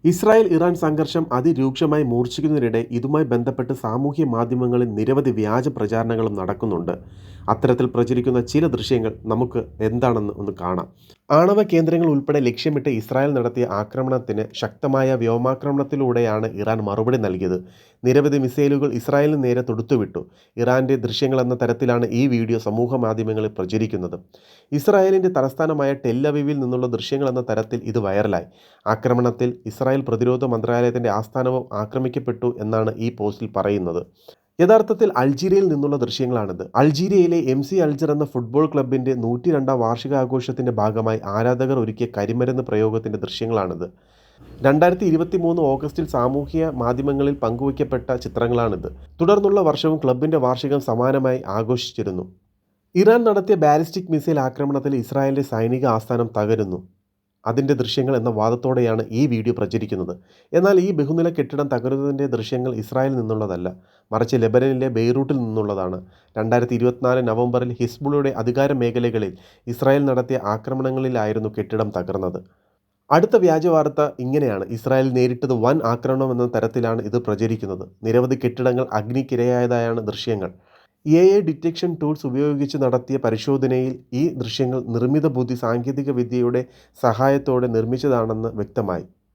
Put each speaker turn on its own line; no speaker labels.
Israel Iran സംഘർഷം അതിരൂക്ഷമായി മൂർച്ഛിക്കുന്നതിനിടെ ഇതുമായി ബന്ധപ്പെട്ട് സാമൂഹ്യ മാധ്യമങ്ങളിൽ നിരവധി വ്യാജ പ്രചാരണങ്ങളും നടക്കുന്നുണ്ട്. അത്തരത്തിൽ പ്രചരിക്കുന്ന ചില ദൃശ്യങ്ങൾ നമുക്ക് എന്താണെന്ന് ഒന്ന് കാണാം. ആണവ കേന്ദ്രങ്ങൾ ഉൾപ്പെടെ ലക്ഷ്യമിട്ട് ഇസ്രായേൽ നടത്തിയ ആക്രമണത്തിന് ശക്തമായ വ്യോമാക്രമണത്തിലൂടെയാണ് ഇറാൻ മറുപടി നൽകിയത്. നിരവധി മിസൈലുകൾ ഇസ്രായേലിന് നേരെ തൊടുത്തുവിട്ടു. ഇറാന്റെ ദൃശ്യങ്ങളെന്ന തരത്തിലാണ് ഈ വീഡിയോ സമൂഹ മാധ്യമങ്ങളിൽ പ്രചരിക്കുന്നത്. ഇസ്രായേലിന്റെ തലസ്ഥാനമായ ടെൽ-അവീവിൽ നിന്നുള്ള ദൃശ്യങ്ങളെന്ന തരത്തിൽ ഇത് വൈറലായി. ആക്രമണത്തിൽ ഇസ്രായേൽ പ്രതിരോധ മന്ത്രാലയത്തിൻ്റെ ആസ്ഥാനവും ആക്രമിക്കപ്പെട്ടു എന്നാണ് ഈ പോസ്റ്റിൽ പറയുന്നത്. യഥാർത്ഥത്തിൽ അൾജീരിയയിൽ നിന്നുള്ള ദൃശ്യങ്ങളാണിത്. അൾജീരിയയിലെ MC അൽജർ എന്ന ഫുട്ബോൾ ക്ലബിൻ്റെ 102ാം വാർഷികാഘോഷത്തിൻ്റെ ഭാഗമായി ആരാധകർ ഒരുക്കിയ കരിമരുന്ന് പ്രയോഗത്തിൻ്റെ ദൃശ്യങ്ങളാണിത്. 2023 ഓഗസ്റ്റിൽ സാമൂഹ്യ മാധ്യമങ്ങളിൽ പങ്കുവയ്ക്കപ്പെട്ട ചിത്രങ്ങളാണിത്. തുടർന്നുള്ള വർഷവും ക്ലബിൻ്റെ വാർഷികം സമാനമായി ആഘോഷിച്ചിരുന്നു. ഇറാൻ നടത്തിയ ബാലിസ്റ്റിക് മിസൈൽ ആക്രമണത്തിൽ ഇസ്രായേലിൻ്റെ സൈനിക ആസ്ഥാനം തകരുന്നു. അതിൻ്റെ ദൃശ്യങ്ങൾ എന്ന വാദത്തോടെയാണ് ഈ വീഡിയോ പ്രചരിക്കുന്നത്. എന്നാൽ ഈ ബഹുനില കെട്ടിടം തകരുന്നതിൻ്റെ ദൃശ്യങ്ങൾ ഇസ്രായേലിൽ നിന്നുള്ളതല്ല, മറിച്ച് ലെബനനിലെ ബെയ്റൂട്ടിൽ നിന്നുള്ളതാണ്. 2024 നവംബറിൽ ഹിസ്ബുള്ളയുടെ അധികാര മേഖലകളിൽ ഇസ്രായേൽ നടത്തിയ ആക്രമണങ്ങളിലായിരുന്നു കെട്ടിടം തകർന്നത്. അടുത്ത വ്യാജ വാർത്ത ഇങ്ങനെയാണ്: ഇസ്രായേൽ നേരിട്ടത് വൻ ആക്രമണം എന്ന തരത്തിലാണ് ഇത് പ്രചരിക്കുന്നത്. നിരവധി കെട്ടിടങ്ങൾ അഗ്നിക്കിരയായതായാണ് ദൃശ്യങ്ങൾ. AI ഡിറ്റക്ഷൻ ടൂൾസ് ഉപയോഗിച്ച് നടത്തിയ പരിശോധനയിൽ ഈ ദൃശ്യങ്ങൾ നിർമ്മിത ബുദ്ധി സാങ്കേതിക വിദ്യയുടെ സഹായത്തോടെ നിർമ്മിച്ചതാണെന്ന് വ്യക്തമായി.